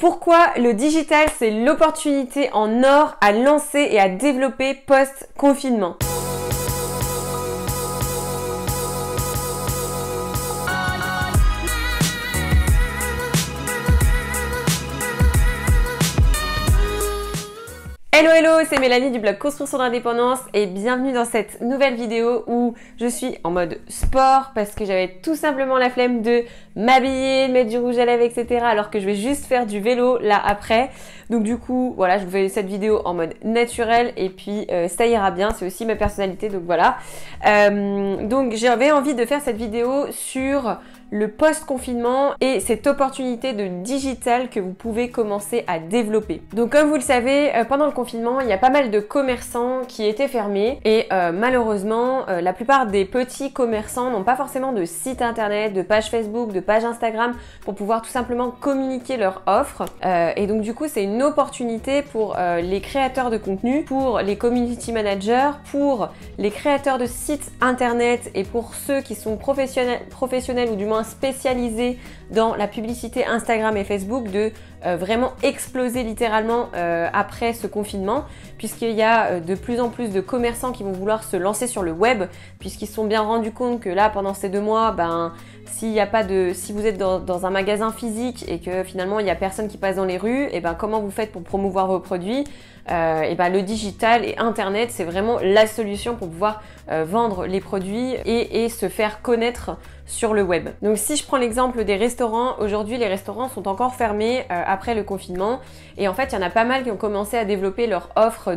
Pourquoi le digital, c'est l'opportunité en or à lancer et à développer post-confinement. Hello, c'est Mélanie du blog Construction d'Indépendance et bienvenue dans cette nouvelle vidéo où je suis en mode sport parce que j'avais tout simplement la flemme de m'habiller, de mettre du rouge à lèvres, etc. alors que je vais juste faire du vélo là après. Donc du coup, voilà, je vous fais cette vidéo en mode naturel et puis ça ira bien, c'est aussi ma personnalité, donc voilà. Donc j'avais envie de faire cette vidéo sur le post-confinement et cette opportunité de digital que vous pouvez commencer à développer. Donc comme vous le savez, pendant le confinement, il y a pas mal de commerçants qui étaient fermés et malheureusement, la plupart des petits commerçants n'ont pas forcément de site internet, de page Facebook, de page Instagram pour pouvoir tout simplement communiquer leur offre. Et donc du coup, c'est une opportunité pour les créateurs de contenu, pour les community managers, pour les créateurs de sites internet et pour ceux qui sont professionnels ou du moins spécialisés dans la publicité Instagram et Facebook de vraiment exploser littéralement après ce confinement, puisqu'il y a de plus en plus de commerçants qui vont vouloir se lancer sur le web, puisqu'ils se sont bien rendus compte que là pendant ces 2 mois, si vous êtes dans un magasin physique et que finalement il n'y a personne qui passe dans les rues, et comment vous faites pour promouvoir vos produits? Le digital et internet, c'est vraiment la solution pour pouvoir vendre les produits et se faire connaître sur le web. Donc si je prends l'exemple des restaurants, aujourd'hui les restaurants sont encore fermés après le confinement et en fait il y en a pas mal qui ont commencé à développer leur offre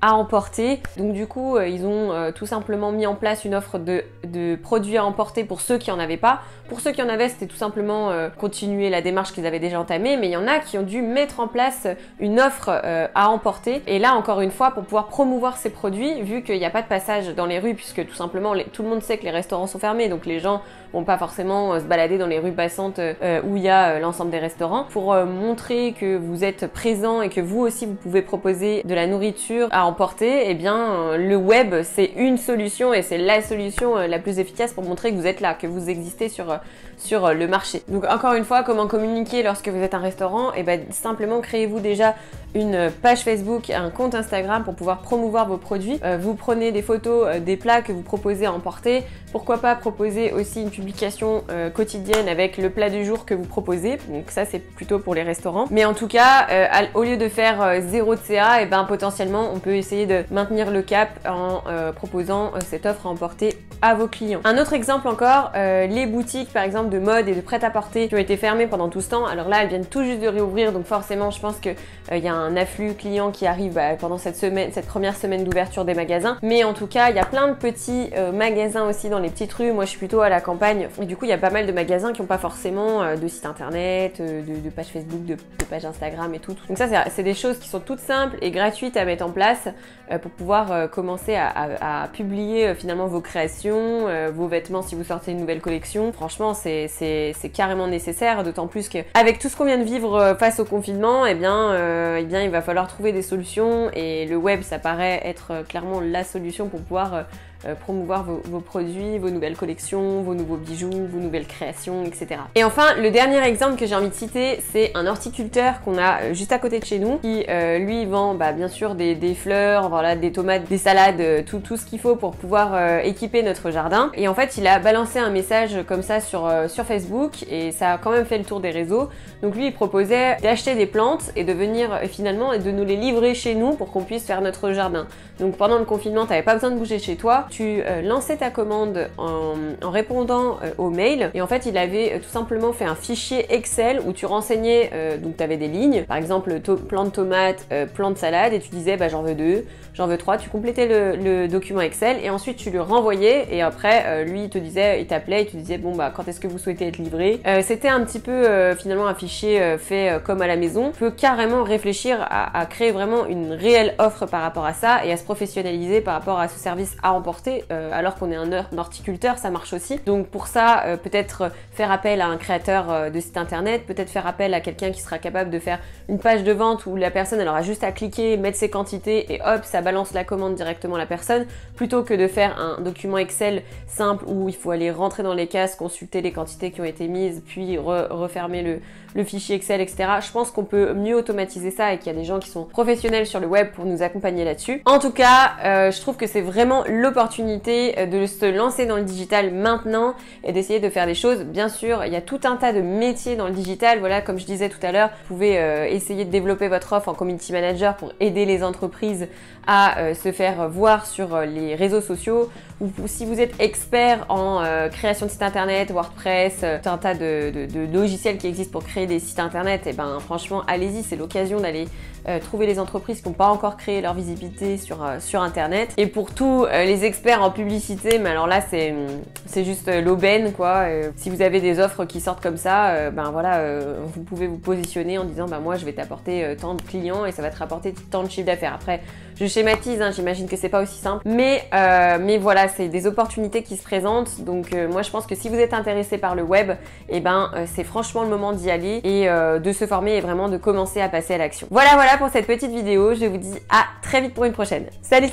à emporter. Donc du coup, ils ont tout simplement mis en place une offre de produits à emporter pour ceux qui en avaient pas. Pour ceux qui en avaient, c'était tout simplement continuer la démarche qu'ils avaient déjà entamée, mais il y en a qui ont dû mettre en place une offre à emporter. Et là, encore une fois, pour pouvoir promouvoir ces produits, vu qu'il n'y a pas de passage dans les rues, puisque tout simplement, tout le monde sait que les restaurants sont fermés, donc les gens vont pas forcément se balader dans les rues passantes où il y a l'ensemble des restaurants. Pour montrer que vous êtes présent et que vous aussi, vous pouvez proposer de la nourriture à emporter, eh bien le web c'est une solution et c'est la solution la plus efficace pour montrer que vous êtes là, que vous existez sur le marché. Donc encore une fois, comment communiquer lorsque vous êtes un restaurant? Simplement créez-vous déjà une page Facebook, un compte Instagram pour pouvoir promouvoir vos produits. Vous prenez des photos des plats que vous proposez à emporter. Pourquoi pas proposer aussi une publication quotidienne avec le plat du jour que vous proposez. Donc ça c'est plutôt pour les restaurants. Mais en tout cas, au lieu de faire 0 de CA, potentiellement on peut essayer de maintenir le cap en proposant cette offre à emporter à vos clients. Un autre exemple encore, les boutiques par exemple de mode et de prêt-à-porter qui ont été fermées pendant tout ce temps. Alors là, elles viennent tout juste de réouvrir, donc forcément je pense que il y a un afflux client qui arrive pendant cette première semaine d'ouverture des magasins. Mais en tout cas, il y a plein de petits magasins aussi dans les petites rues. Moi, je suis plutôt à la campagne et du coup, il y a pas mal de magasins qui n'ont pas forcément de site internet, de page Facebook, de page Instagram et tout. Donc ça, c'est des choses qui sont toutes simples et gratuites à mettre en place pour pouvoir commencer à publier finalement vos créations, vos vêtements si vous sortez une nouvelle collection. Franchement, c'est carrément nécessaire, d'autant plus qu'avec tout ce qu'on vient de vivre face au confinement, il va falloir trouver des solutions et le web, ça paraît être clairement la solution pour pouvoir promouvoir vos produits, vos nouvelles collections, vos nouveaux bijoux, vos nouvelles créations, etc. Et enfin, le dernier exemple que j'ai envie de citer, c'est un horticulteur qu'on a juste à côté de chez nous qui, lui, vend bien sûr des fleurs, voilà, des tomates, des salades, tout ce qu'il faut pour pouvoir équiper notre jardin. Et en fait, il a balancé un message comme ça sur Facebook et ça a quand même fait le tour des réseaux. Donc lui, il proposait d'acheter des plantes et de venir finalement et de nous les livrer chez nous pour qu'on puisse faire notre jardin. Donc pendant le confinement, t'avais pas besoin de bouger chez toi. Tu lançais ta commande en répondant au mail et en fait il avait tout simplement fait un fichier Excel où tu renseignais, donc tu avais des lignes, par exemple plan de tomates, plan de salade et tu disais j'en veux 2, j'en veux 3, tu complétais le document Excel et ensuite tu le renvoyais et après lui il t'appelait, il te disait quand est-ce que vous souhaitez être livré. C'était un petit peu finalement un fichier fait comme à la maison. On peut carrément réfléchir à créer vraiment une réelle offre par rapport à ça et à se professionnaliser par rapport à ce service à emporter apporter, alors qu'on est un horticulteur, ça marche aussi. Donc pour ça, peut-être faire appel à un créateur de site internet, peut-être faire appel à quelqu'un qui sera capable de faire une page de vente où la personne elle aura juste à cliquer, mettre ses quantités et hop, ça balance la commande directement à la personne, plutôt que de faire un document Excel simple où il faut aller rentrer dans les cases, consulter les quantités qui ont été mises, puis refermer le fichier Excel, etc. Je pense qu'on peut mieux automatiser ça et qu'il y a des gens qui sont professionnels sur le web pour nous accompagner là-dessus. En tout cas, je trouve que c'est vraiment l'opportunité de se lancer dans le digital maintenant et d'essayer de faire des choses. Bien sûr, il y a tout un tas de métiers dans le digital. Voilà, comme je disais tout à l'heure, vous pouvez essayer de développer votre offre en community manager pour aider les entreprises à se faire voir sur les réseaux sociaux. Ou si vous êtes expert en création de sites internet, WordPress, tout un tas de logiciels qui existent pour créer des sites internet, et ben franchement allez-y, c'est l'occasion d'aller trouver les entreprises qui n'ont pas encore créé leur visibilité sur internet. Et pour tous les experts en publicité, mais alors là c'est juste l'aubaine quoi. Si vous avez des offres qui sortent comme ça, ben voilà, vous pouvez vous positionner en disant ben moi je vais t'apporter tant de clients et ça va te rapporter tant de chiffre d'affaires. Après je schématise, hein, j'imagine que c'est pas aussi simple, mais voilà, c'est des opportunités qui se présentent. Donc moi je pense que si vous êtes intéressé par le web, et ben c'est franchement le moment d'y aller et de se former et vraiment de commencer à passer à l'action. Voilà pour cette petite vidéo, je vous dis à très vite pour une prochaine. Salut